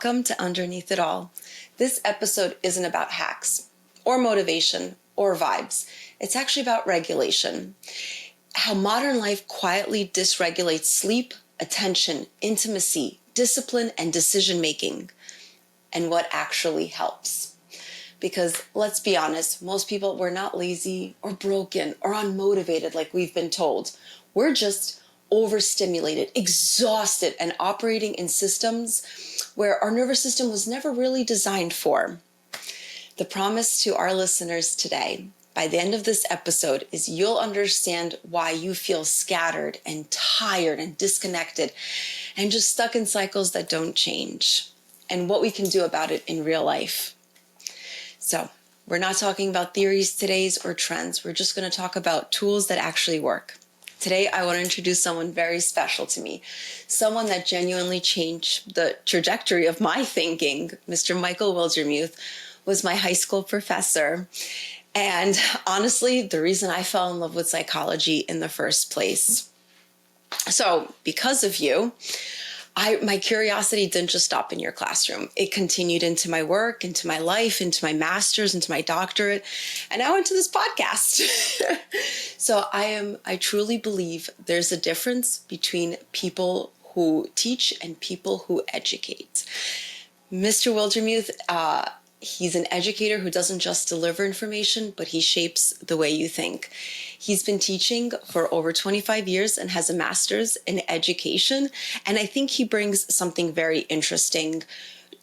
welcome to Underneath It All. This episode isn't about hacks or motivation or vibes. It's actually about regulation. How modern life quietly dysregulates sleep, attention, intimacy, discipline, and decision-making, and what actually helps. Because let's be honest, most people, we're not lazy or broken or unmotivated like we've been told. We're just overstimulated, exhausted, and operating in systems where our nervous system was never really designed for. The promise to our listeners today, by the end of this episode, is you'll understand why you feel scattered and tired and disconnected and just stuck in cycles that don't change, and what we can do about it in real life. So, we're not talking about theories today or trends. We're just going to talk about tools that actually work. Today, I want to introduce someone very special to me, someone that genuinely changed the trajectory of my thinking. Mr. Michael Wildermuth was my high school professor. And honestly, the reason I fell in love with psychology in the first place. So because of you, my curiosity didn't just stop in your classroom. It continued into my work, into my life, into my master's, into my doctorate, and now into this podcast. So I truly believe there's a difference between people who teach and people who educate. Mr. Wildermuth, he's an educator who doesn't just deliver information, but he shapes the way you think. He's been teaching for over 25 years and has a master's in education. And I think he brings something very interesting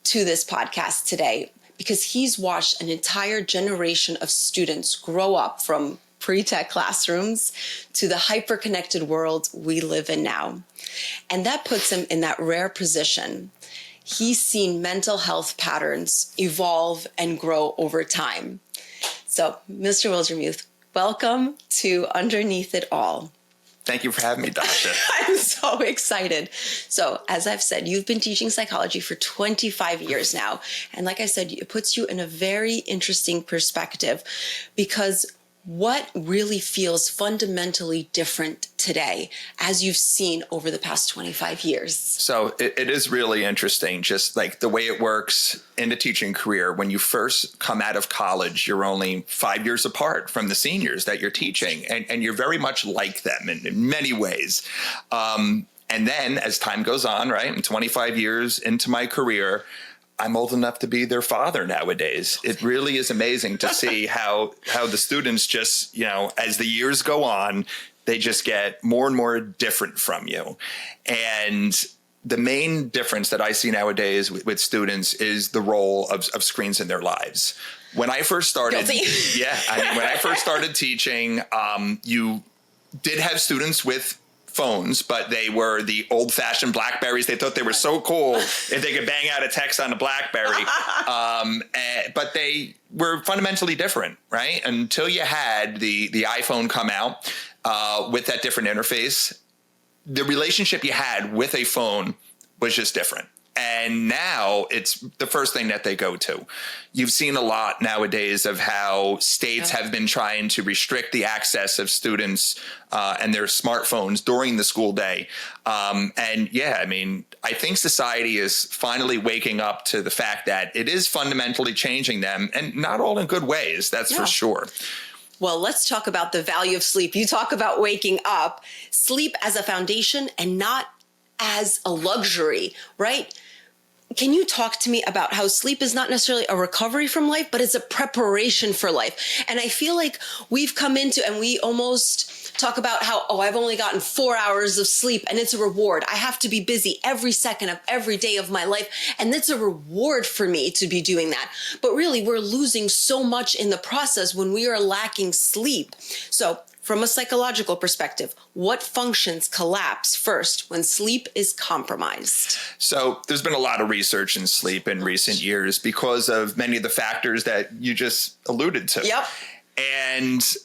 to this podcast today because he's watched an entire generation of students grow up from pre-tech classrooms to the hyper-connected world we live in now. And that puts him in that rare position. He's seen mental health patterns evolve and grow over time. So, Mr. Wildermuth, welcome to Underneath It All. Thank you for having me, Dasha. I'm so excited. So, as I've said, you've been teaching psychology for 25 years now. And like I said, it puts you in a very interesting perspective because what really feels fundamentally different today as you've seen over the past 25 years? So it is really interesting, just like the way it works in the teaching career. When you first come out of college, you're only 5 years apart from the seniors that you're teaching, and you're very much like them in many ways. And then as time goes on, right, I'm 25 years into my career, I'm old enough to be their father nowadays. It really is amazing to see how the students just, as the years go on, they just get more and more different from you. And the main difference that I see nowadays with students is the role of screens in their lives. When I first started, when I first started teaching, you did have students with phones, but they were the old-fashioned Blackberries. They thought they were so cool if they could bang out a text on a Blackberry. But they were fundamentally different, right? Until you had the iPhone come out with that different interface, the relationship you had with a phone was just different. And now it's the first thing that they go to. You've seen a lot nowadays of how states have been trying to restrict the access of students and their smartphones during the school day. I think society is finally waking up to the fact that it is fundamentally changing them, and not all in good ways, that's for sure. Well, let's talk about the value of sleep. You talk about waking up, sleep as a foundation and not as a luxury, right? Can you talk to me about how sleep is not necessarily a recovery from life, but it's a preparation for life? And I feel like we've come into, and we almost talk about how, I've only gotten 4 hours of sleep and it's a reward. I have to be busy every second of every day of my life. And it's a reward for me to be doing that. But really, we're losing so much in the process when we are lacking sleep. So from a psychological perspective, what functions collapse first when sleep is compromised? So there's been a lot of research in sleep in recent years because of many of the factors that you just alluded to. Yep. And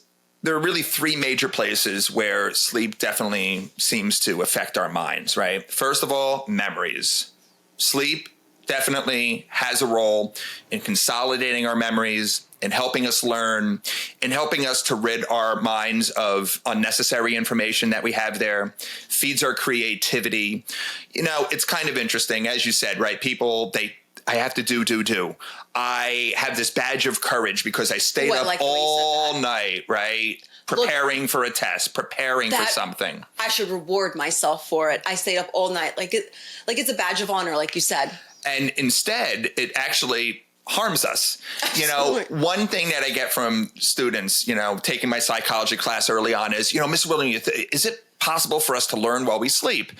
there are really three major places where sleep definitely seems to affect our minds, right? First of all, memories. Sleep definitely has a role in consolidating our memories, in helping us learn, in helping us to rid our minds of unnecessary information that we have there, feeds our creativity. You know, it's kind of interesting, as you said, right? People, they I have to do. I have this badge of courage because I stayed up like all night, right? Preparing for a test, preparing for something. I should reward myself for it. I stayed up all night. Like it's a badge of honor, like you said. And instead, it actually harms us. Absolutely. You know, one thing that I get from students, you know, taking my psychology class early on is, you know, Miss Willing, is it possible for us to learn while we sleep?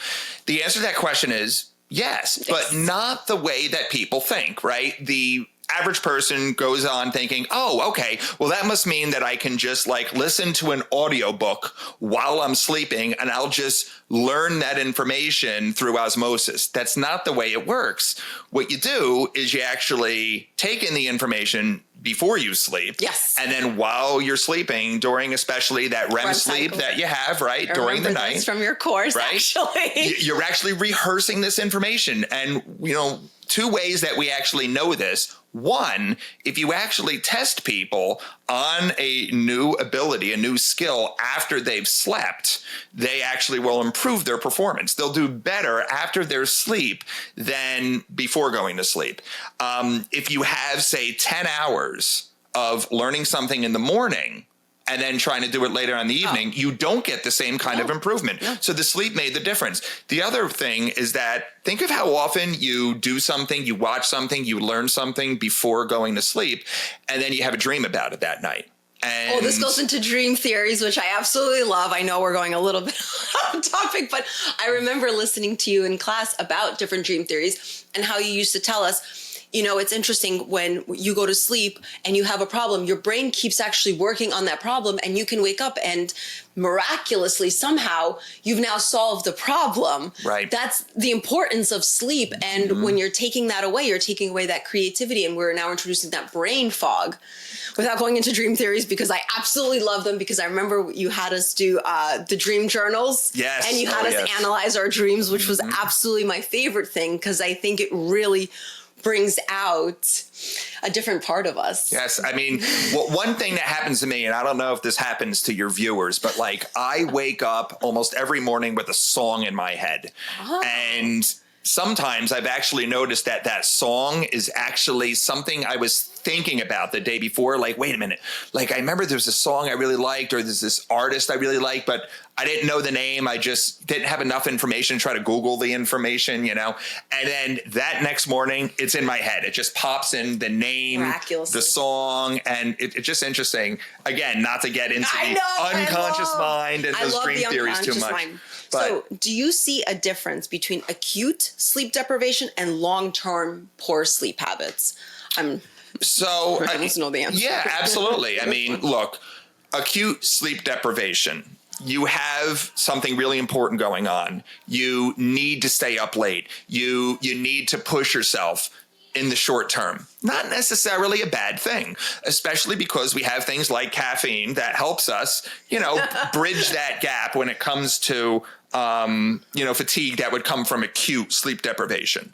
The answer to that question is yes, but not the way that people think, right? The average person goes on thinking, oh, okay, well, that must mean that I can just like listen to an audiobook while I'm sleeping and I'll just learn that information through osmosis. That's not the way it works. What you do is you actually take in the information before you sleep. Yes. And then while you're sleeping, during especially that REM sleep that you have, right, during the night. From your course, right? Actually. You're actually rehearsing this information. And, you know, two ways that we actually know this. One, if you actually test people on a new ability, a new skill after they've slept, they actually will improve their performance. They'll do better after their sleep than before going to sleep. If you have, say, 10 hours of learning something in the morning, and then trying to do it later in the evening, you don't get the same kind of improvement. No. So the sleep made the difference. The other thing is that think of how often you do something, you watch something, you learn something before going to sleep, and then you have a dream about it that night. And this goes into dream theories, which I absolutely love. I know we're going a little bit off topic, but I remember listening to you in class about different dream theories and how you used to tell us, you know, it's interesting when you go to sleep and you have a problem, your brain keeps actually working on that problem and you can wake up and miraculously somehow you've now solved the problem. Right. That's the importance of sleep. And when you're taking that away, you're taking away that creativity. And we're now introducing that brain fog without going into dream theories, because I absolutely love them, because I remember you had us do the dream journals. Yes. And you had us analyze our dreams, which was absolutely my favorite thing, because I think it really brings out a different part of us. Yes. I mean, one thing that happens to me, and I don't know if this happens to your viewers, but like I wake up almost every morning with a song in my head. And sometimes I've actually noticed that that song is actually something I was thinking about the day before. Like, wait a minute. Like, I remember there's a song I really liked, or there's this artist I really like, but I didn't know the name. I just didn't have enough information to try to Google the information, you know? And then that next morning, it's in my head. It just pops in the name, the song, and it's just interesting. Again, not to get into the unconscious mind and those dream theories too much. So do you see a difference between acute sleep deprivation and long-term poor sleep habits? So I need to know the answer. Yeah, absolutely. I mean, look, acute sleep deprivation. You have something really important going on. You need to stay up late. You need to push yourself in the short term. Not necessarily a bad thing, especially because we have things like caffeine that helps us, you know, bridge that gap when it comes to, you know, fatigue that would come from acute sleep deprivation.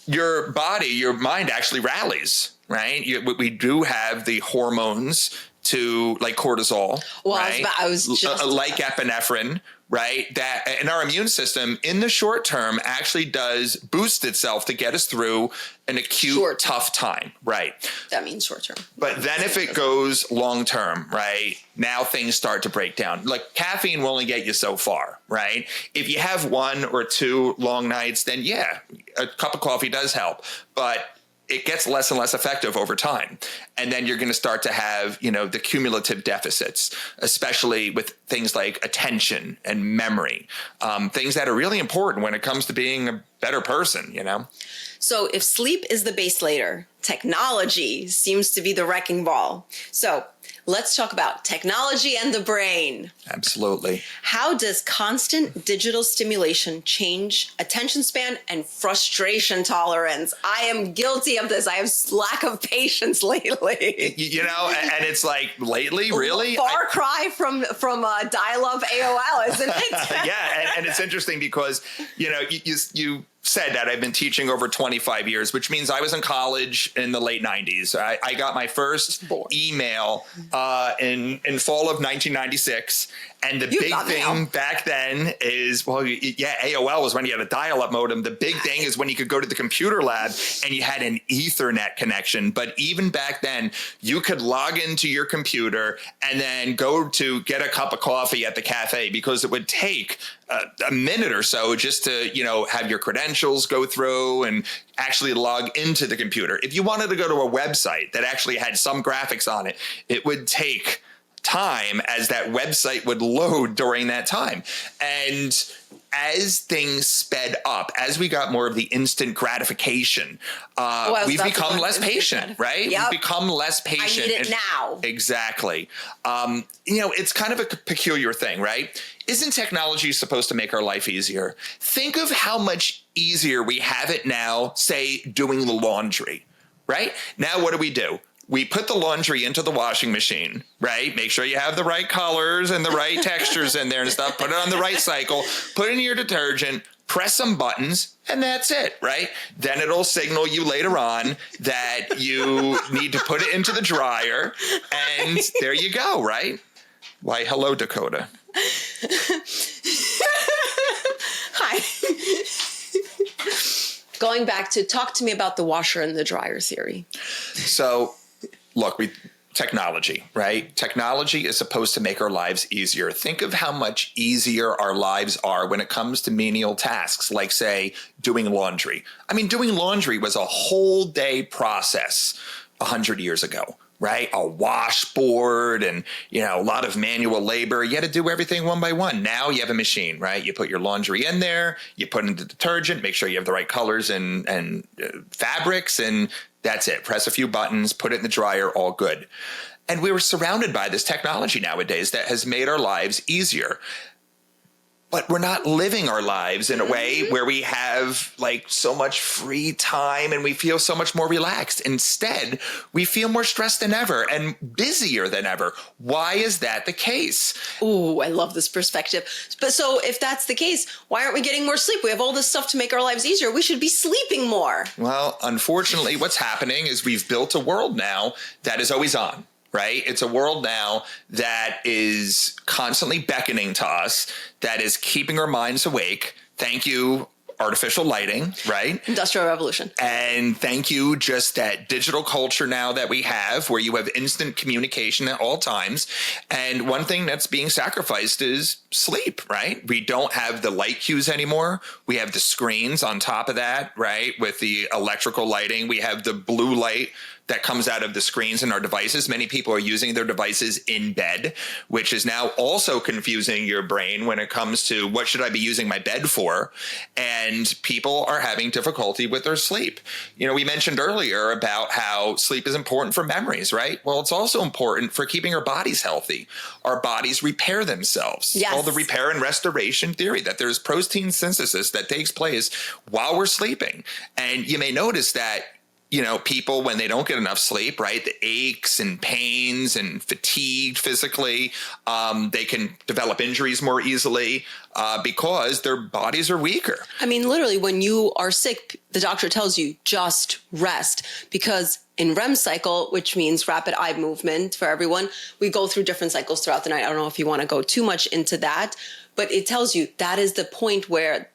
Your body, your mind actually rallies, right? We do have the hormones to like cortisol, right? I was just like epinephrine, right? That and our immune system in the short term actually does boost itself to get us through an acute tough time, right? That means short term. But then if it goes long term, right? Now things start to break down. Like caffeine will only get you so far, right? If you have 1 or 2 long nights, then yeah, a cup of coffee does help, but it gets less and less effective over time. And then you're going to start to have, you know, the cumulative deficits, especially with things like attention and memory, things that are really important when it comes to being a better person, you know? So if sleep is the base layer, technology seems to be the wrecking ball. So let's talk about technology and the brain. Absolutely. How does constant digital stimulation change attention span and frustration tolerance? I am guilty of this. I have lack of patience lately. You know, and it's like lately, really? Far cry from dial-up AOL, isn't it? Yeah, and it's interesting because, you know, you said that I've been teaching over 25 years, which means I was in college college in the late 90s. I got my first email in fall of 1996. And the big thing back then is, AOL was when you had a dial-up modem. The big thing is when you could go to the computer lab and you had an Ethernet connection. But even back then, you could log into your computer and then go to get a cup of coffee at the cafe, because it would take a minute or so just to, have your credentials go through and actually log into the computer. If you wanted to go to a website that actually had some graphics on it, it would take time as that website would load during that time. And as things sped up, as we got more of the instant gratification, we've become less patient, right? Yep. We've become less patient. I need it now. Exactly. It's kind of a peculiar thing, right? Isn't technology supposed to make our life easier? Think of how much easier we have it now, say, doing the laundry, right? Now, what do? We put the laundry into the washing machine, right? Make sure you have the right colors and the right textures in there and stuff. Put it on the right cycle, put in your detergent, press some buttons, and that's it, right? Then it'll signal you later on that you need to put it into the dryer, and there you go, right? Why, hello, Dakota. Hi. Going back to talk to me about the washer and the dryer theory. So, look, technology, right? Technology is supposed to make our lives easier. Think of how much easier our lives are when it comes to menial tasks, like, say, doing laundry. I mean, doing laundry was a whole day process 100 years ago, right? A washboard and, a lot of manual labor. You had to do everything one by one. Now you have a machine, right? You put your laundry in there, you put in the detergent, make sure you have the right colors and fabrics, and that's it. Press a few buttons, put it in the dryer, all good. And we were surrounded by this technology nowadays that has made our lives easier. But we're not living our lives in a way where we have so much free time and we feel so much more relaxed. Instead, we feel more stressed than ever and busier than ever. Why is that the case? Ooh, I love this perspective. But so if that's the case, why aren't we getting more sleep? We have all this stuff to make our lives easier. We should be sleeping more. Well, unfortunately, what's happening is we've built a world now that is always on. Right? It's a world now that is constantly beckoning to us, that is keeping our minds awake. Thank you, artificial lighting, right? Industrial Revolution. And thank you, just that digital culture now that we have, where you have instant communication at all times. And one thing that's being sacrificed is sleep, right? We don't have the light cues anymore. We have the screens on top of that, right? With the electrical lighting, we have the blue light that comes out of the screens in our devices. Many people are using their devices in bed, which is now also confusing your brain when it comes to what should I be using my bed for? And people are having difficulty with their sleep. We mentioned earlier about how sleep is important for memories, right? Well, it's also important for keeping our bodies healthy. Our bodies repair themselves. Yes. All the repair and restoration theory, that there's protein synthesis that takes place while we're sleeping. And you may notice that people, when they don't get enough sleep, right, the aches and pains and fatigued physically, they can develop injuries more easily because their bodies are weaker. I mean, literally, when you are sick, the doctor tells you just rest, because in REM cycle, which means rapid eye movement for everyone, we go through different cycles throughout the night. I don't know if you want to go too much into that, but it tells you that is the point where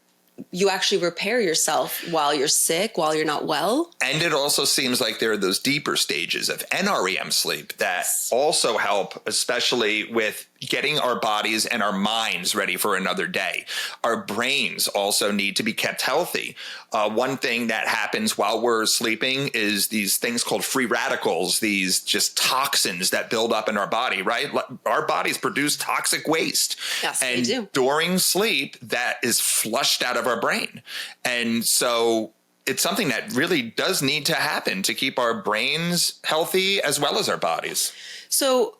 you actually repair yourself while you're sick, while you're not well. And it also seems like there are those deeper stages of NREM sleep that also help, especially with getting our bodies and our minds ready for another day. Our brains also need to be kept healthy. One thing that happens while we're sleeping is these things called free radicals, these just toxins that build up in our body, right? Our bodies produce toxic waste. Yes, and they do. During sleep, that is flushed out of our brain. And so it's something that really does need to happen to keep our brains healthy as well as our bodies. So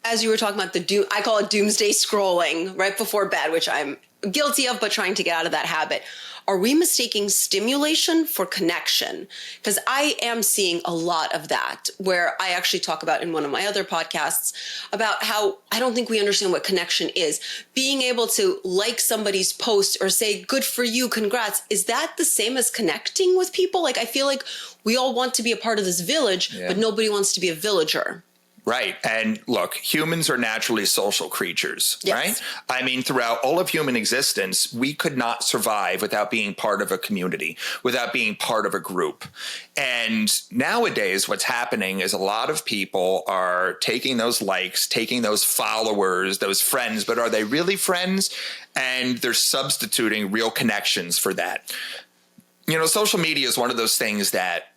as you were talking about I call it doomsday scrolling right before bed, which I'm guilty of, but trying to get out of that habit. Are we mistaking stimulation for connection? Because I am seeing a lot of that, where I actually talk about in one of my other podcasts about how I don't think we understand what connection is. Being able to like somebody's post or say, good for you, congrats, is that the same as connecting with people? Like, I feel like we all want to be a part of this village, but nobody wants to be a villager. Right. And look, humans are naturally social creatures, Yes. right? I mean, throughout all of human existence, we could not survive without being part of a community, without being part of a group. And nowadays, what's happening is a lot of people are taking those likes, taking those followers, those friends, but are they really friends? And they're substituting real connections for that. You know, social media is one of those things that,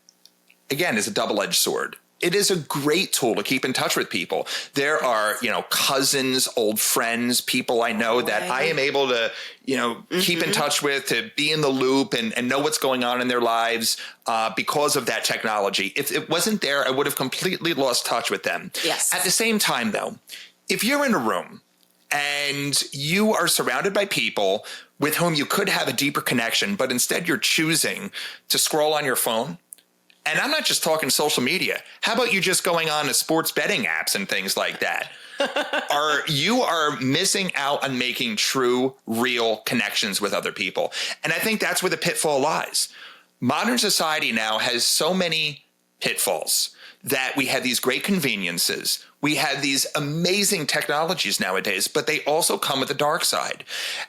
again, is a double-edged sword. It is a great tool to keep in touch with people. There are, you know, cousins, old friends, people I know that I am able to, you know, keep in touch with, to be in the loop and know what's going on in their lives because of that technology. If it wasn't there, I would have completely lost touch with them. Yes. At the same time, though, if you're in a room and you are surrounded by people with whom you could have a deeper connection, but instead you're choosing to scroll on your phone. And I'm not just talking social media. How about you just going on to sports betting apps and things like that? You are missing out on making true, real connections with other people. And I think that's where the pitfall lies. Modern society now has so many pitfalls that we have these great conveniences. We have these amazing technologies nowadays, but they also come with the dark side.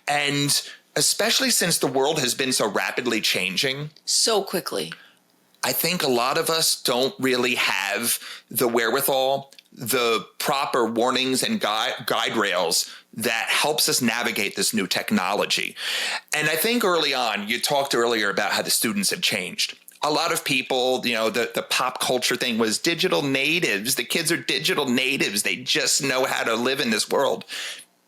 And especially since the world has been so rapidly changing. So quickly. I think a lot of us don't really have the wherewithal, the proper warnings and guide rails that helps us navigate this new technology. And I think early on, you talked earlier about how the students have changed. A lot of people, you know, the pop culture thing was digital natives. The kids are digital natives. They just know how to live in this world.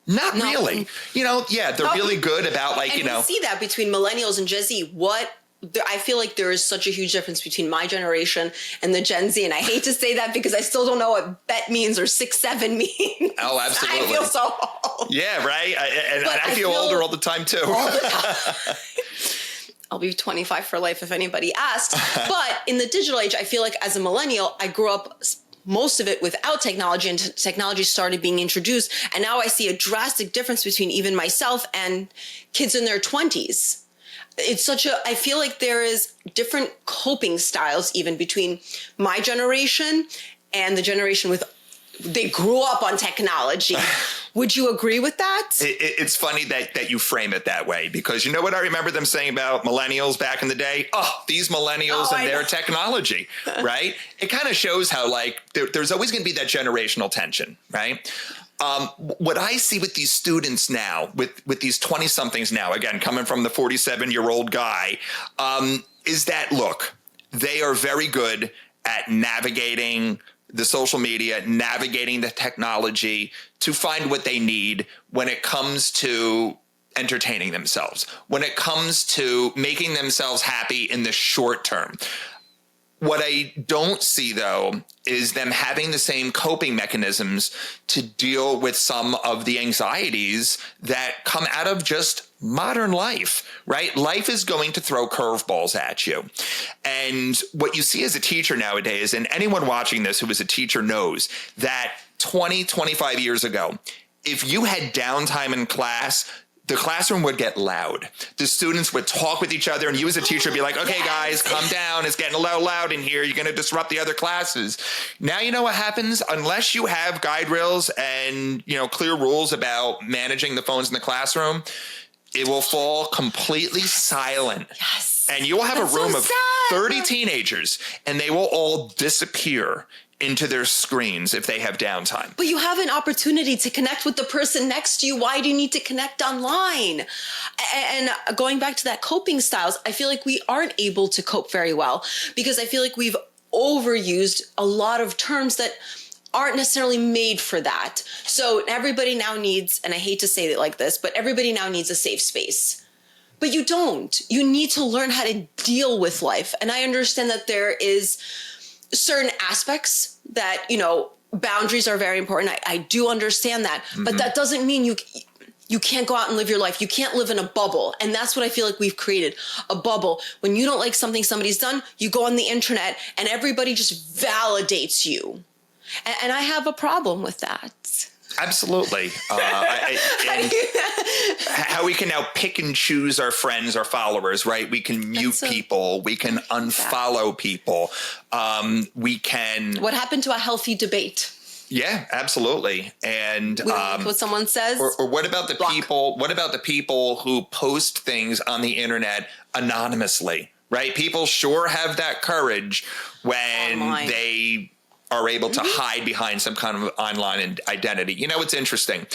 Not really. You know, yeah, they're really good about and you see that between millennials and Gen Z. I feel like there is such a huge difference between my generation and the Gen Z. And I hate to say that because I still don't know what bet means or 6'7" means. Oh, absolutely. I feel so old. Yeah, right. I feel older all the time, too. All the time. I'll be 25 for life if anybody asked. But in the digital age, I feel like as a millennial, I grew up most of it without technology, and technology started being introduced. And now I see a drastic difference between even myself and kids in their 20s. It's I feel like there is different coping styles even between my generation and the generation they grew up on technology. Would you agree with that? It's funny that you frame it that way, because you know what I remember them saying about millennials back in the day? Oh, these millennials and their technology, right? It kind of shows how like there's always going to be that generational tension, right? What I see with these students now, with these 20-somethings now, again, coming from the 47-year-old guy, is that, look, they are very good at navigating the social media, navigating the technology to find what they need when it comes to entertaining themselves, when it comes to making themselves happy in the short term. What I don't see, though, is them having the same coping mechanisms to deal with some of the anxieties that come out of just modern life, right? Life is going to throw curveballs at you. And what you see as a teacher nowadays, and anyone watching this who is a teacher knows that 20, 25 years ago, if you had downtime in class, the classroom would get loud. The students would talk with each other, and you as a teacher would be like, okay, guys, calm down. It's getting a little loud in here. You're going to disrupt the other classes. Now, you know what happens? Unless you have guide rails and, you know, clear rules about managing the phones in the classroom, it will fall completely silent. Yes. And you will have a room of 30 teenagers, and they will all disappear into their screens if they have downtime. But you have an opportunity to connect with the person next to you. Why do you need to connect online? And going back to that coping styles, I feel like we aren't able to cope very well because I feel like we've overused a lot of terms that aren't necessarily made for that. So everybody now needs, and I hate to say it like this, but everybody now needs a safe space. But you don't. You need to learn how to deal with life. And I understand that there is certain aspects that, you know, boundaries are very important. I do understand that, but that doesn't mean You can't go out and live your life. You can't live in a bubble. And that's what I feel like we've created, a bubble. When you don't like something somebody's done, you go on the internet and everybody just validates you. And I have a problem with that. Absolutely. And how we can now pick and choose our friends, our followers, right? We can mute people. We can unfollow people. We can... What happened to a healthy debate? Yeah, absolutely. And we don't like what someone says. Or what about the people? What about the people who post things on the internet anonymously? Right? People sure have that courage when they are able to hide behind some kind of online identity. You know, it's interesting.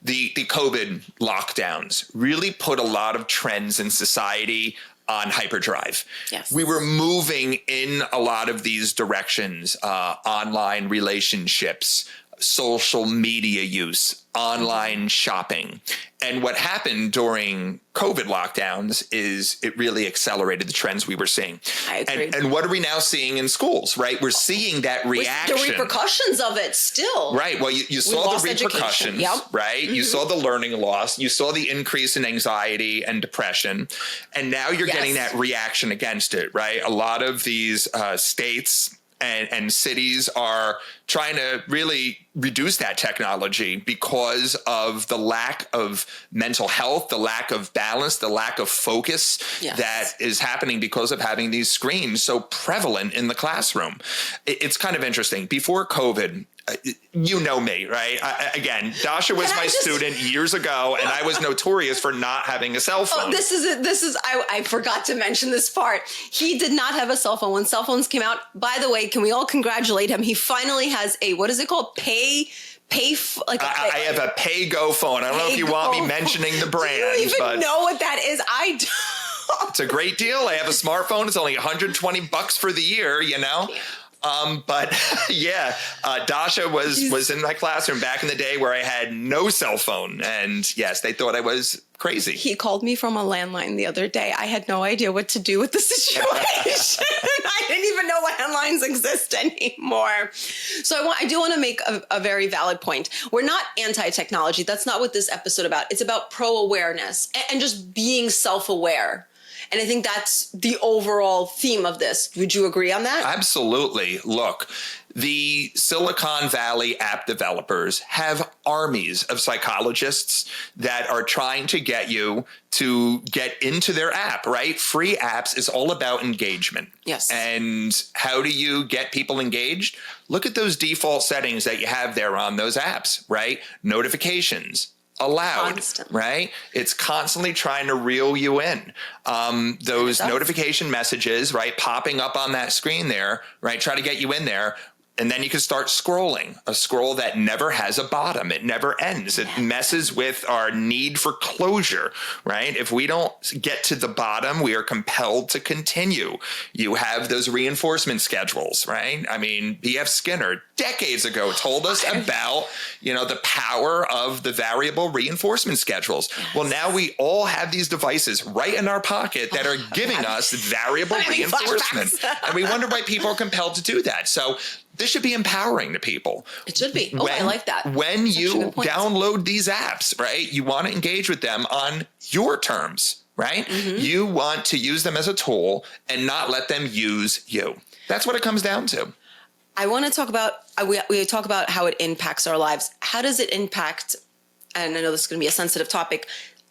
The COVID lockdowns really put a lot of trends in society on hyperdrive. Yes. We were moving in a lot of these directions, online relationships, social media use, online shopping. And what happened during COVID lockdowns is it really accelerated the trends we were seing. I agree. And what are we now seeing in schools, right? We're seeing that reaction. The repercussions of it still. Right. Well, you saw the repercussions, right? You saw the learning loss. You saw the increase in anxiety and depression. And now you're getting that reaction against it, right? A lot of these states and cities are trying to really reduce that technology because of the lack of mental health, the lack of balance, the lack of focus that is happening because of having these screens so prevalent in the classroom. It's kind of interesting. Before COVID, you know me, right? Again, Dasha was my student years ago, and I was notorious for not having a cell phone. I forgot to mention this part. He did not have a cell phone when cell phones came out. By the way, can we all congratulate him? He finally has a, what is it called? I have a pay-go phone. I don't know if you want me mentioning the brand. Do you even know what that is? I don't. It's a great deal. I have a smartphone. It's only $120 for the year, you know? But Dasha was in my classroom back in the day where I had no cell phone. And yes, they thought I was crazy. He called me from a landline the other day. I had no idea what to do with the situation. I didn't even know landlines exist anymore. So I do want to make a very valid point. We're not anti-technology. That's not what this episode about. It's about pro-awareness and just being self-aware. And I think that's the overall theme of this. Would you agree on that? Absolutely. Look, the Silicon Valley app developers have armies of psychologists that are trying to get you to get into their app, right? Free apps is all about engagement. Yes. And how do you get people engaged? Look at those default settings that you have there on those apps, right? Notifications. Allowed, right? It's constantly trying to reel you in. Those notification messages, right, popping up on that screen there, right, try to get you in there. And then you can start scrolling, a scroll that never has a bottom. It never ends. It messes with our need for closure, right? If we don't get to the bottom, we are compelled to continue. You have those reinforcement schedules, right? I mean, B.F. Skinner decades ago told us about, the power of the variable reinforcement schedules. Well, now we all have these devices right in our pocket that are giving us variable reinforcement. And we wonder why people are compelled to do that. So this should be empowering to people. It should be. I like that. When you download these apps, right, you want to engage with them on your terms, right? Mm-hmm. You want to use them as a tool and not let them use you. That's what it comes down to. I want to talk about, we talk about how it impacts our lives. How does it impact, and I know this is going to be a sensitive topic,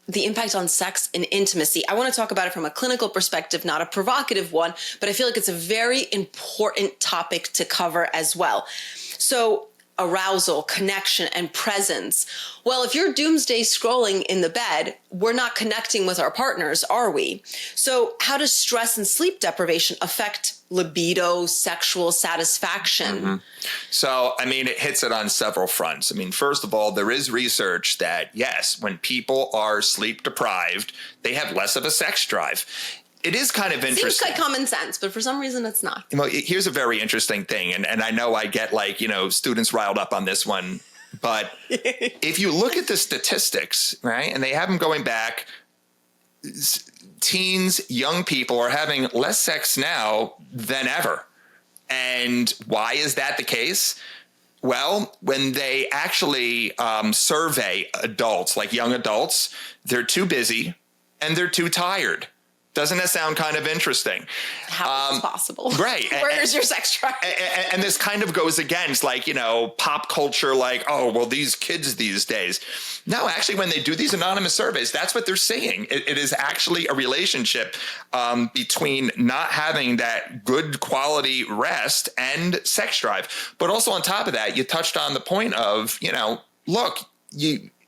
the impact on sex and intimacy? I want to talk about it from a clinical perspective, not a provocative one, but I feel like it's a very important topic to cover as well. So arousal, connection, and presence. Well, if you're doomsday scrolling in the bed, we're not connecting with our partners, are we? So how does stress and sleep deprivation affect libido, sexual satisfaction? Mm-hmm. So, I mean, it hits it on several fronts. I mean, first of all, there is research that, yes, when people are sleep deprived, they have less of a sex drive. It is kind of interesting. Seems like common sense, but for some reason it's not. Well, here's a very interesting thing, and I know I get students riled up on this one, but if you look at the statistics, right, and they have them going back, teens, young people are having less sex now than ever. And why is that the case? Well, when they actually survey adults, like young adults, they're too busy and they're too tired. Doesn't that sound kind of interesting? How is this possible? Right. Where's your sex drive? And this kind of goes against like, pop culture, like, oh, well, these kids these days. No, actually, when they do these anonymous surveys, that's what they're seeing. It is actually a relationship between not having that good quality rest and sex drive. But also on top of that, you touched on the point of, look,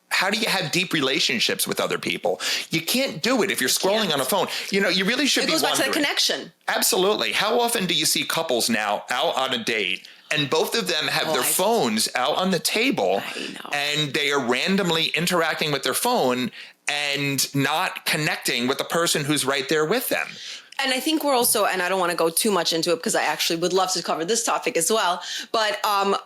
how do you have deep relationships with other people? You can't do it if you're scrolling on a phone. You really should be wondering. It goes back to the connection. Absolutely. How often do you see couples now out on a date and both of them have their phones out on the table and they are randomly interacting with their phone and not connecting with the person who's right there with them? And I think we're also, and I don't want to go too much into it because I actually would love to cover this topic as well. But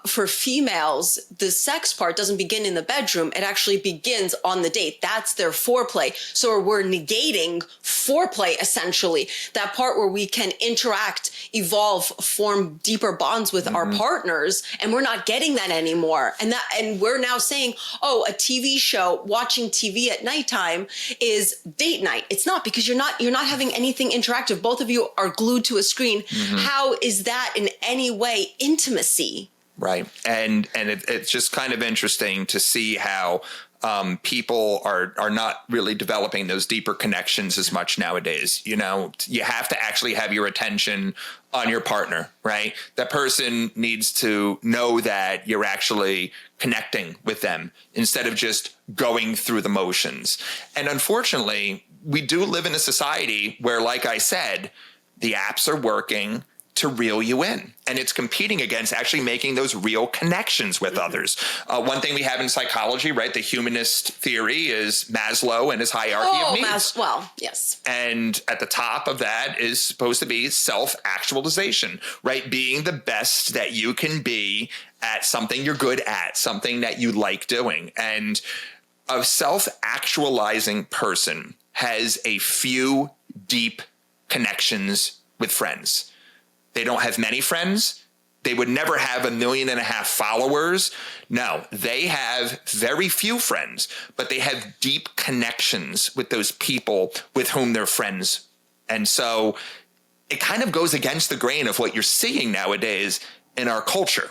for females, the sex part doesn't begin in the bedroom. It actually begins on the date. That's their foreplay. So we're negating foreplay, essentially. That part where we can interact, evolve, form deeper bonds with our partners. And we're not getting that anymore. And we're now saying, oh, a TV show, watching TV at nighttime is date night. It's not, because you're not having anything interactive. Both of you are glued to a screen. How is that in any way intimacy? Right. And it's just kind of interesting to see how people are not really developing those deeper connections as much nowadays. You have to actually have your attention on your partner, right? That person needs to know that you're actually connecting with them instead of just going through the motions. And unfortunately, we do live in a society where, like I said, the apps are working to reel you in, and it's competing against actually making those real connections with others. One thing we have in psychology, right? The humanist theory is Maslow and his hierarchy of needs. Yes. And at the top of that is supposed to be self-actualization, right? Being the best that you can be at something you're good at, something that you like doing. And a self-actualizing person has a few deep connections with friends. They don't have many friends. They would never have 1.5 million followers. No, they have very few friends, but they have deep connections with those people with whom they're friends. And so it kind of goes against the grain of what you're seeing nowadays in our culture.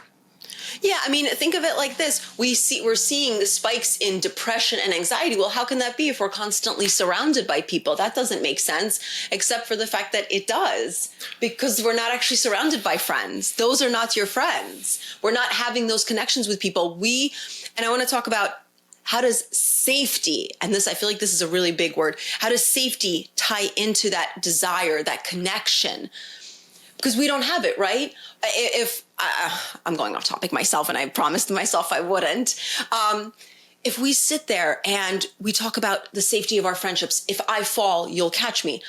Yeah, I mean, think of it like this. We're seeing the spikes in depression and anxiety. Well, how can that be if we're constantly surrounded by people? That doesn't make sense, except for the fact that it does, because we're not actually surrounded by friends. Those are not your friends. We're not having those connections with people. And I want to talk about, how does safety, and this, I feel like this is a really big word, how does safety tie into that desire, that connection? Because we don't have it, right? If I'm going off topic myself, and I promised myself I wouldn't. If we sit there and we talk about the safety of our friendships, if I fall, you'll catch me.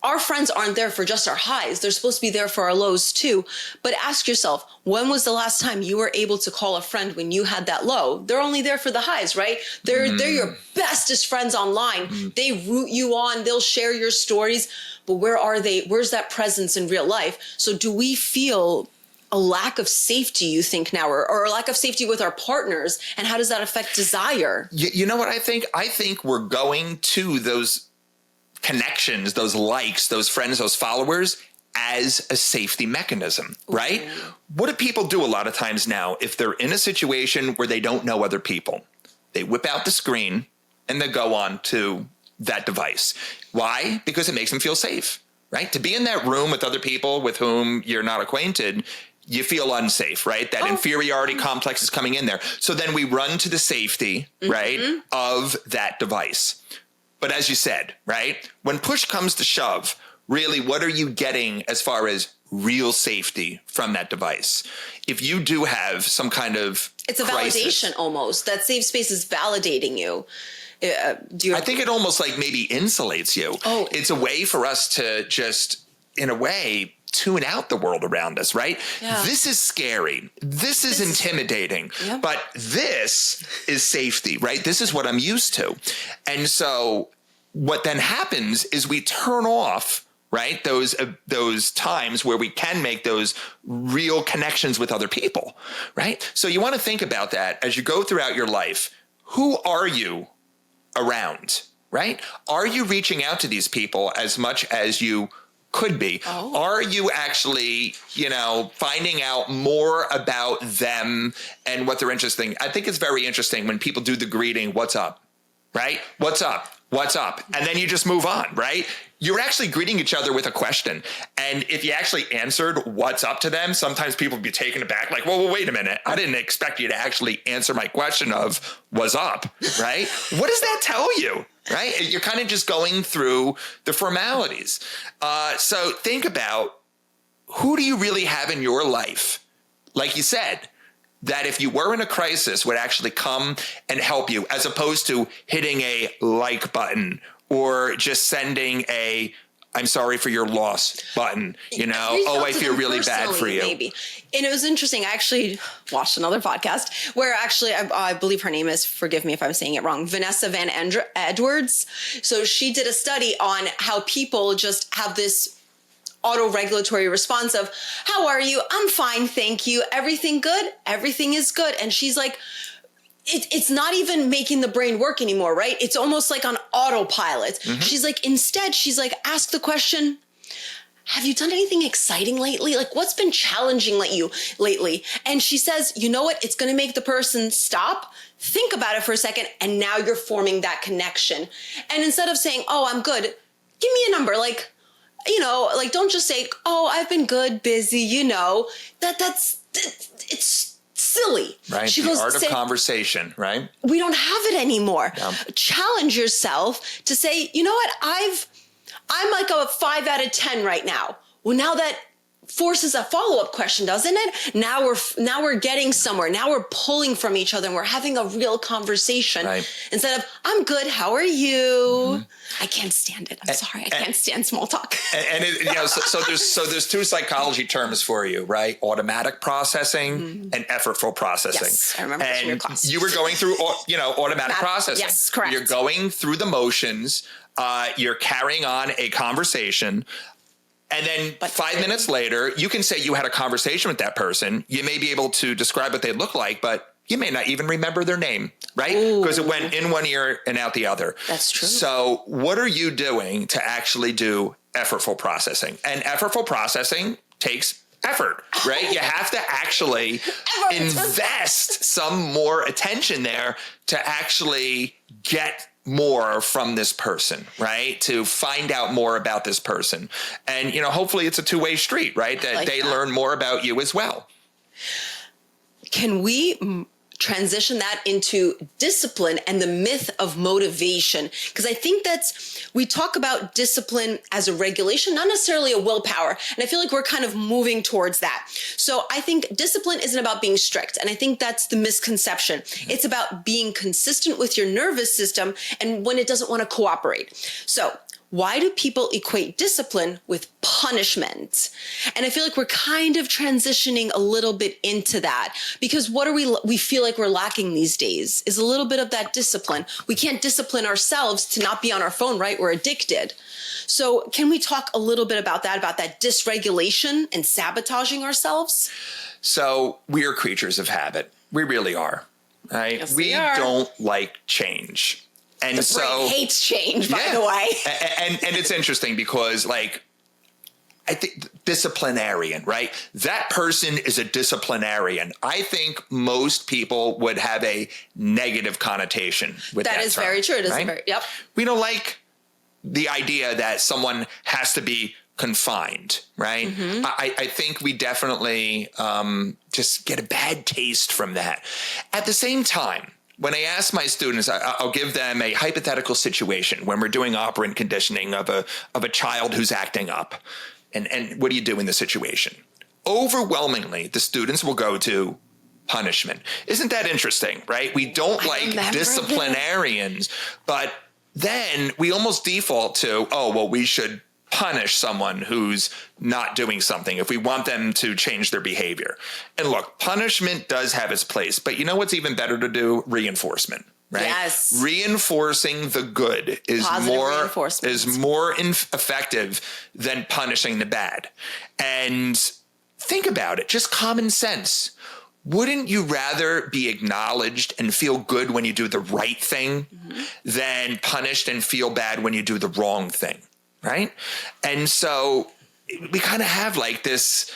Our friends aren't there for just our highs. They're supposed to be there for our lows too. But ask yourself, when was the last time you were able to call a friend when you had that low? They're only there for the highs, right? They're your bestest friends online. They root you on. They'll share your stories. But where are they? Where's that presence in real life? So do we feel a lack of safety, you think now, or a lack of safety with our partners? And how does that affect desire? You know what I think? I think we're going to those connections, those likes, those friends, those followers as a safety mechanism, right? What do people do a lot of times now if they're in a situation where they don't know other people? They whip out the screen and they go on to that device. Why? Because it makes them feel safe, right? To be in that room with other people with whom you're not acquainted, you feel unsafe, right? That inferiority complex is coming in there. So then we run to the safety, right, of that device. But as you said, right, when push comes to shove, really, what are you getting as far as real safety from that device? If you do have some kind of It's a crisis, validation almost. That safe space is validating you. I think it almost like maybe insulates you. It's a way for us to just, in a way, tune out the world around us, right? Yeah. This is scary. This is intimidating. Yeah. But this is safety, right? This is what I'm used to. And so what then happens is we turn off right? Those times where we can make those real connections with other people, right? So you want to think about that as you go throughout your life. Who are you around, right? Are you reaching out to these people as much as you could be? Oh. Are you actually, finding out more about them and what they're interested in? I think it's very interesting when people do the greeting, what's up, right? What's up? What's up? And then you just move on, right? You're actually greeting each other with a question. And if you actually answered what's up to them, sometimes people would be taken aback, like, well, wait a minute. I didn't expect you to actually answer my question of what's up, right? What does that tell you, right? You're kind of just going through the formalities. So think about, who do you really have in your life? Like you said, that if you were in a crisis would actually come and help you, as opposed to hitting a like button or just sending a "I'm sorry for your loss" button, I feel really bad for you. Maybe. And it was interesting. I actually watched another podcast where actually, I believe her name is, forgive me if I'm saying it wrong, Vanessa Van Edwards. So she did a study on how people just have this auto-regulatory response of, how are you? I'm fine, thank you. Everything good? Everything is good. And she's like, it's not even making the brain work anymore, right? It's almost like on autopilot. Mm-hmm. She's like, ask the question, have you done anything exciting lately? Like, what's been challenging lately? And she says, you know what? It's going to make the person stop, think about it for a second, and now you're forming that connection. And instead of saying, oh, I'm good, give me a number, don't just say, oh, I've been good, busy, it's silly. Right. She the goes, art of conversation, right? We don't have it anymore. Yeah. Challenge Challenge yourself to say, you know what? I'm like a 5 out of 10 right now. Well, now that forces a follow-up question, doesn't it? Now we're getting somewhere. Now we're pulling from each other and we're having a real conversation, right? Instead of, I'm good, how are you? Mm-hmm. I can't stand it. I'm sorry. I can't stand small talk. So there's two psychology terms for you, right? Automatic processing and effortful processing. Yes, I remember this from your class. You were going through, automatic processing. Yes, correct. You're going through the motions. You're carrying on a conversation. And then 5 minutes later, you can say you had a conversation with that person. You may be able to describe what they look like, but you may not even remember their name, right? Because it went in one ear and out the other. That's true. So what are you doing to actually do effortful processing? And effortful processing takes effort, right? You have to actually invest some more attention there to actually get more from this person, right? To find out more about this person. And, hopefully it's a two-way street, right? That they learn more about you as well. Can we transition that into discipline and the myth of motivation? Because I think we talk about discipline as a regulation, not necessarily a willpower. And I feel like we're kind of moving towards that. So I think discipline isn't about being strict. And I think that's the misconception. It's about being consistent with your nervous system and when it doesn't want to cooperate. So why do people equate discipline with punishment? And I feel like we're kind of transitioning a little bit into that, because what we feel like we're lacking these days is a little bit of that discipline. We can't discipline ourselves to not be on our phone, right? We're addicted. So can we talk a little bit about that dysregulation and sabotaging ourselves? So we are creatures of habit. We really are, right? Yes, we don't like change. And the brain hates change, by the way. And it's interesting because, I think disciplinarian, right? That person is a disciplinarian. I think most people would have a negative connotation with that. That is term, very true. It is right? yep. We don't like the idea that someone has to be confined, right? Mm-hmm. I think we definitely just get a bad taste from that. At the same time, when I ask my students, I'll give them a hypothetical situation when we're doing operant conditioning of a child who's acting up. And what do you do in the situation? Overwhelmingly, the students will go to punishment. Isn't that interesting, right? We don't like disciplinarians, but then we almost default to, we should punish someone who's not doing something if we want them to change their behavior. And look, punishment does have its place, but you know what's even better to do? Reinforcement, right? Yes. Reinforcing the good is Positive reinforcement. more effective than punishing the bad. And think about it, just common sense. Wouldn't you rather be acknowledged and feel good when you do the right thing than punished and feel bad when you do the wrong thing, right? And so we kind of have like this,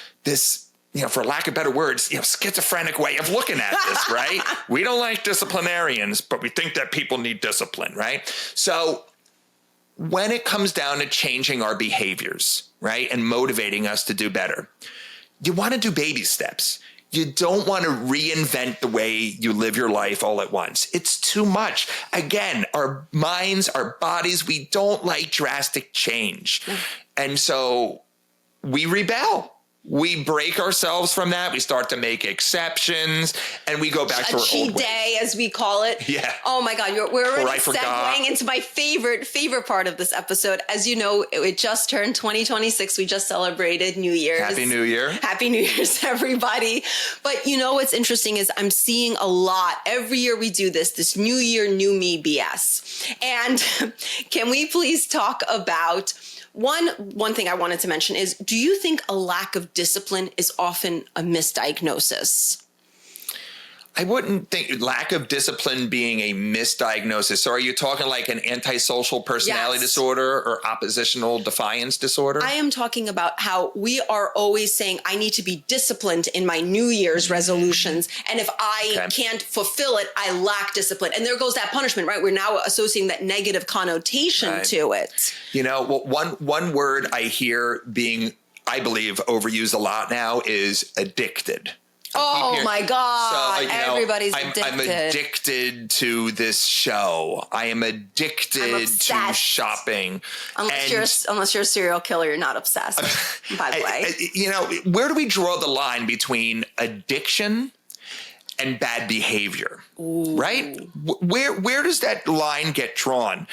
for lack of better words, schizophrenic way of looking at this, right? We don't like disciplinarians, but we think that people need discipline, right? So when it comes down to changing our behaviors, right, and motivating us to do better, you want to do baby steps. You don't want to reinvent the way you live your life all at once. It's too much. Again, our minds, our bodies, we don't like drastic change. And so we rebel. We break ourselves from that. We start to make exceptions and we go back to our old cheat ways. day, as we call it. Yeah. Oh my God. We're already segueing into my favorite part of this episode. As you know, it just turned 2026. We just celebrated New Year's. Happy New Year. Happy New Year's, everybody. But you know what's interesting is I'm seeing a lot. Every year we do this New Year, New Me BS. And can we please talk about one thing I wanted to mention is, do you think a lack of discipline is often a misdiagnosis? I wouldn't think lack of discipline being a misdiagnosis. So are you talking like an antisocial personality disorder or oppositional defiance disorder? I am talking about how we are always saying, I need to be disciplined in my New Year's resolutions. And if I can't fulfill it, I lack discipline. And there goes that punishment, right? We're now associating that negative connotation to it. One word I hear being, I believe, overused a lot now is addicted. Oh my God. So, everybody's addicted. I'm addicted to this show. I am addicted to shopping. Unless you're a serial killer, you're not obsessed, by the way. Where do we draw the line between addiction and bad behavior? Ooh. Right? Where does that line get drawn?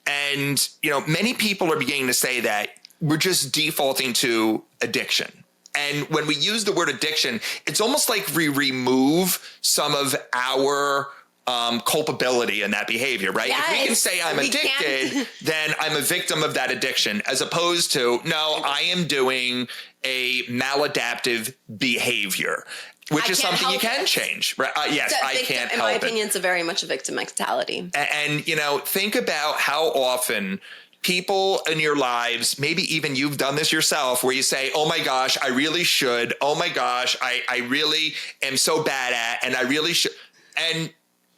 And, many people are beginning to say that we're just defaulting to addiction. And when we use the word addiction, it's almost like we remove some of our culpability in that behavior, right? Yes, if we can say I'm addicted, then I'm a victim of that addiction, as opposed to, no, I am doing a maladaptive behavior, which is something you can change. Right? Yes, I can't help it. In my opinion, it's very much a victim mentality. And think about how often people in your lives, maybe even you've done this yourself, where you say, oh my gosh, I really should. Oh my gosh, I really am so bad at, and I really should. And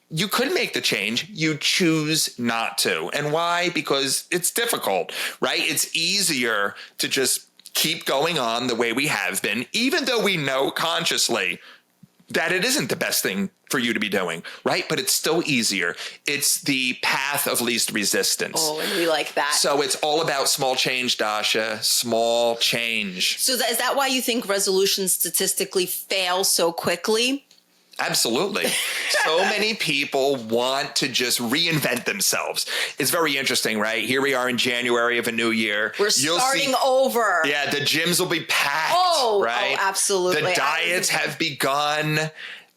you could make the change. You choose not to. And why? Because it's difficult, right? It's easier to just keep going on the way we have been, even though we know consciously that it isn't the best thing for you to be doing, right? But it's still easier. It's the path of least resistance. Oh, and we like that. So it's all about small change, Dasha, small change. So is that why you think resolutions statistically fail so quickly? Absolutely. So many people want to just reinvent themselves. It's very interesting, right? Here we are in January of a new year. We're starting over. Yeah, the gyms will be packed, right? Oh, absolutely. The diets have begun.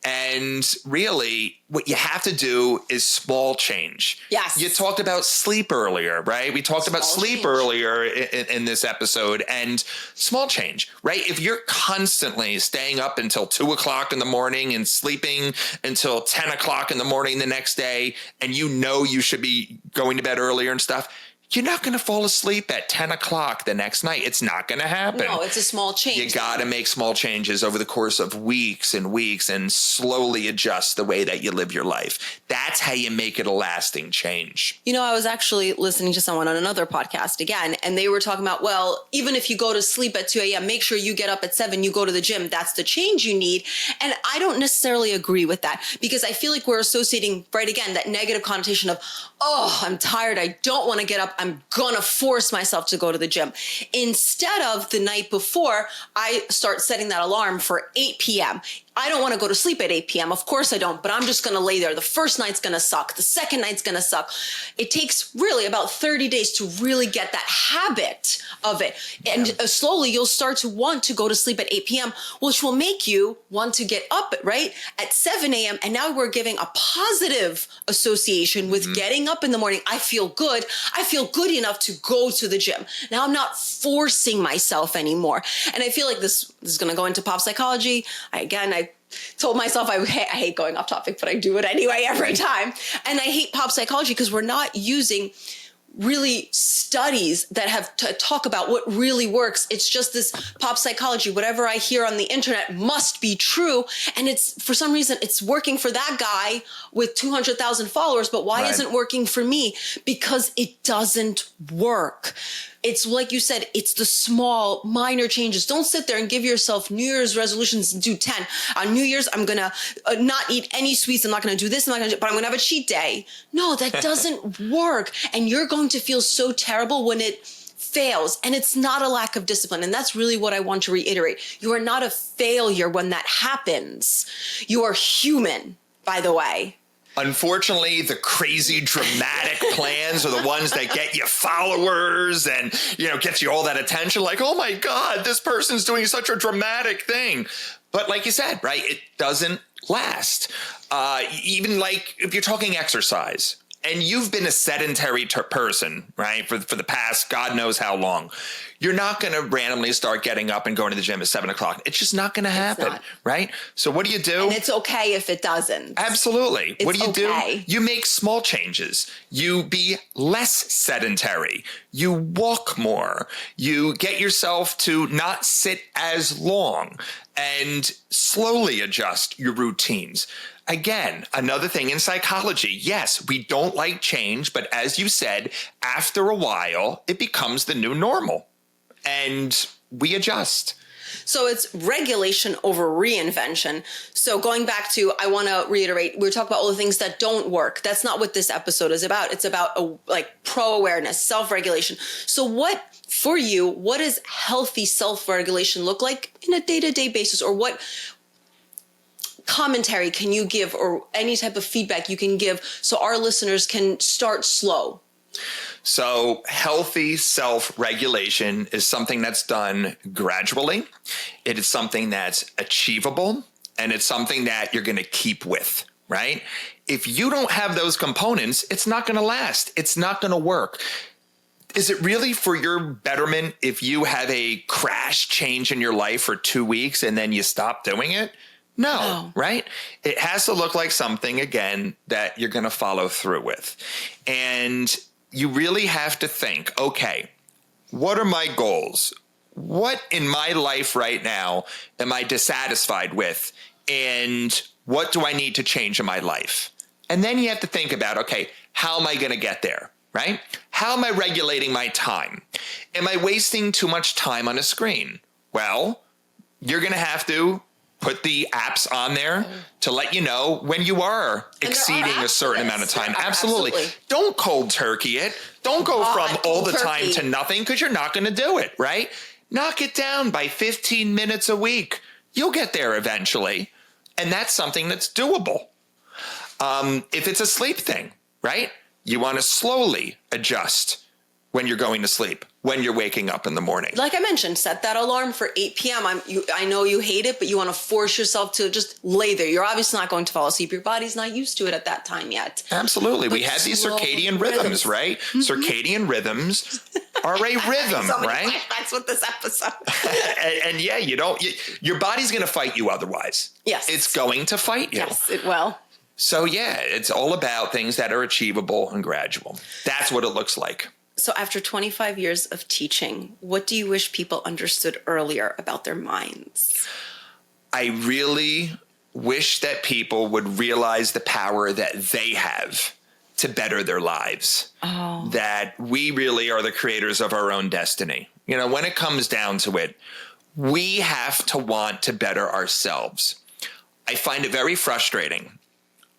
And really, what you have to do is small change. Yes. You talked about sleep earlier, right? We talked about sleep earlier in this episode, and small change, right? If you're constantly staying up until 2 o'clock in the morning and sleeping until 10 o'clock in the morning the next day, and you should be going to bed earlier and stuff, you're not going to fall asleep at 10 o'clock the next night. It's not going to happen. No, it's a small change. You got to make small changes over the course of weeks and weeks and slowly adjust the way that you live your life. That's how you make it a lasting change. I was actually listening to someone on another podcast again, and they were talking about, well, even if you go to sleep at 2 a.m., make sure you get up at 7, you go to the gym. That's the change you need. And I don't necessarily agree with that, because I feel like we're associating, right, again, that negative connotation of, oh, I'm tired, I don't want to get up, I'm going to force myself to go to the gym. Instead of the night before, I start setting that alarm for 8 p.m. I don't want to go to sleep at 8 p.m. Of course I don't, but I'm just going to lay there. The first night's going to suck. The second night's going to suck. It takes really about 30 days to really get that habit of it. And slowly you'll start to want to go to sleep at 8 p.m., which will make you want to get up, right, at 7 a.m. And now we're giving a positive association with getting up in the morning. I feel good. I feel good enough to go to the gym. Now I'm not forcing myself anymore. And I feel like this is going to go into pop psychology. I told myself I hate going off topic, but I do it anyway every time. And I hate pop psychology because we're not using really studies that have to talk about what really works. It's just this pop psychology. Whatever I hear on the internet must be true. And it's, for some reason, it's working for that guy with 200,000 followers. But why isn't it working for me? Because it doesn't work. It's like you said, it's the small, minor changes. Don't sit there and give yourself New Year's resolutions and do 10. On New Year's, I'm going to not eat any sweets. I'm not going to do this. But I'm going to have a cheat day. No, that doesn't work. And you're going to feel so terrible when it fails. And it's not a lack of discipline. And that's really what I want to reiterate. You are not a failure when that happens. You are human, by the way. Unfortunately, the crazy dramatic plans are the ones that get you followers and, gets you all that attention. Like, oh my God, this person's doing such a dramatic thing. But like you said, right, it doesn't last. Even like if you're talking exercise and you've been a sedentary person, right, for the past God knows how long, you're not going to randomly start getting up and going to the gym at 7 o'clock. It's just not going to happen, right? So what do you do? And it's okay if it doesn't. Absolutely. What do you do? You make small changes. You be less sedentary. You walk more. You get yourself to not sit as long and slowly adjust your routines. Again, another thing in psychology, yes, we don't like change, but as you said, after a while, it becomes the new normal and we adjust. So it's regulation over reinvention. So going back to, I want to reiterate, we're talking about all the things that don't work. That's not what this episode is about. It's about pro-awareness, self-regulation. So what does healthy self-regulation look like in a day-to-day basis? Or what commentary can you give or any type of feedback you can give so our listeners can start slow? So healthy self-regulation is something that's done gradually. It is something that's achievable, and it's something that you're going to keep with, right? If you don't have those components, it's not going to last. It's not going to work. Is it really for your betterment if you have a crash change in your life for 2 weeks and then you stop doing it? No, right? It has to look like something, again, that you're going to follow through with. And you really have to think, okay, what are my goals? What in my life right now am I dissatisfied with? And what do I need to change in my life? And then you have to think about, okay, how am I going to get there, right? How am I regulating my time? Am I wasting too much time on a screen? Well, you're going to have to put the apps on there to let you know when you are exceeding a certain amount of time. Absolutely. Don't cold turkey it. Don't go from all the time to nothing, because you're not going to do it, right? Knock it down by 15 minutes a week. You'll get there eventually. And that's something that's doable. If it's a sleep thing, right? You want to slowly adjust when you're going to sleep, when you're waking up in the morning. Like I mentioned, set that alarm for 8 p.m. I know you hate it, but you want to force yourself to just lay there. You're obviously not going to fall asleep. Your body's not used to it at that time yet. Absolutely. We have these circadian rhythms, right? Mm-hmm. Circadian rhythms are a rhythm, so right? That's what this episode. and yeah, your body's going to fight you otherwise. Yes. It's going to fight you. Yes, it will. So yeah, it's all about things that are achievable and gradual. That's what it looks like. So after 25 years of teaching, what do you wish people understood earlier about their minds? I really wish that people would realize the power that they have to better their lives. Oh. That we really are the creators of our own destiny. When it comes down to it, we have to want to better ourselves. I find it very frustrating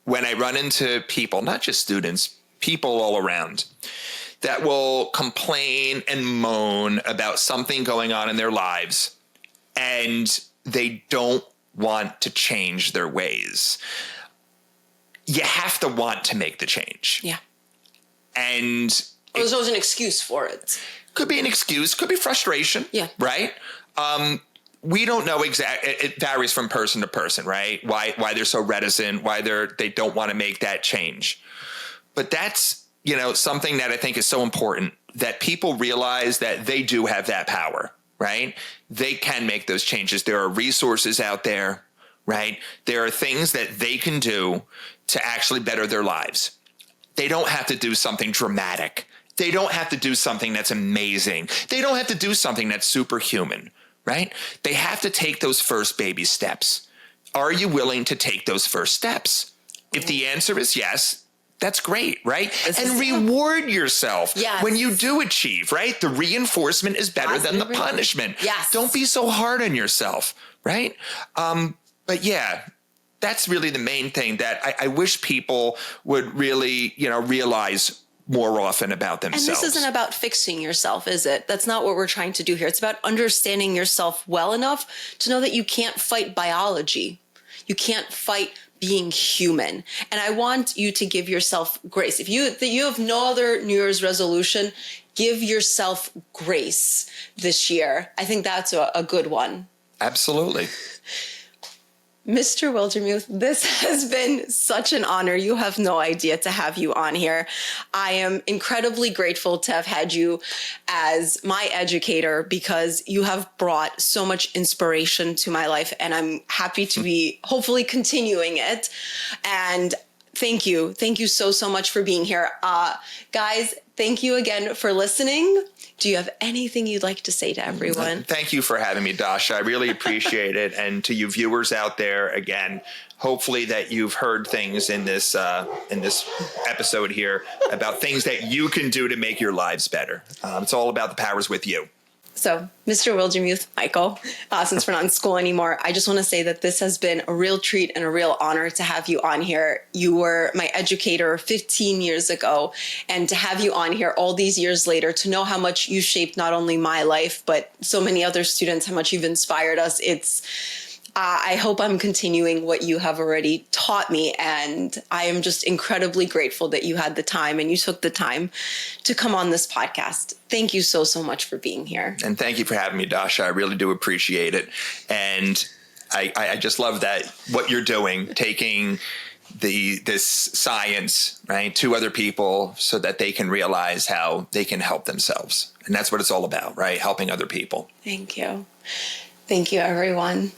when I run into people, not just students, people all around, that will complain and moan about something going on in their lives, and they don't want to change their ways, you have to want to make the change. Yeah. And there's always an excuse for it. Could be an excuse, could be frustration. Yeah. Right? We don't know exactly. It varies from person to person, right? Why they're so reticent, why they don't want to make that change. But that's, something that I think is so important, that people realize that they do have that power, right? They can make those changes. There are resources out there, right? There are things that they can do to actually better their lives. They don't have to do something dramatic. They don't have to do something that's amazing. They don't have to do something that's superhuman, right? They have to take those first baby steps. Are you willing to take those first steps? If the answer is yes, that's great, right? And reward yourself when you do achieve, right? The reinforcement is better than the punishment. Yes. Don't be so hard on yourself, right? But yeah, that's really the main thing that I wish people would really, realize more often about themselves. And this isn't about fixing yourself, is it? That's not what we're trying to do here. It's about understanding yourself well enough to know that you can't fight biology. You can't fight being human. And I want you to give yourself grace. If you have no other New Year's resolution, give yourself grace this year. I think that's a good one. Absolutely. Mr. Wildermuth, this has been such an honor. You have no idea to have you on here. I am incredibly grateful to have had you as my educator, because you have brought so much inspiration to my life, and I'm happy to be hopefully continuing it. And thank you. Thank you so, so much for being here. Guys, thank you again for listening. Do you have anything you'd like to say to everyone? Thank you for having me, Dasha. I really appreciate it. And to you viewers out there, again, hopefully that you've heard things in this episode here about things that you can do to make your lives better. It's all about the powers with you. So, Mr. Wildermuth, Michael, since we're not in school anymore, I just want to say that this has been a real treat and a real honor to have you on here. You were my educator 15 years ago, and to have you on here all these years later, to know how much you shaped not only my life, but so many other students, how much you've inspired us. I hope I'm continuing what you have already taught me, and I am just incredibly grateful that you had the time and you took the time to come on this podcast. Thank you so, so much for being here. And thank you for having me, Dasha. I really do appreciate it. And I just love that what you're doing, taking this science, right, to other people so that they can realize how they can help themselves. And that's what it's all about, right? Helping other people. Thank you. Thank you, everyone.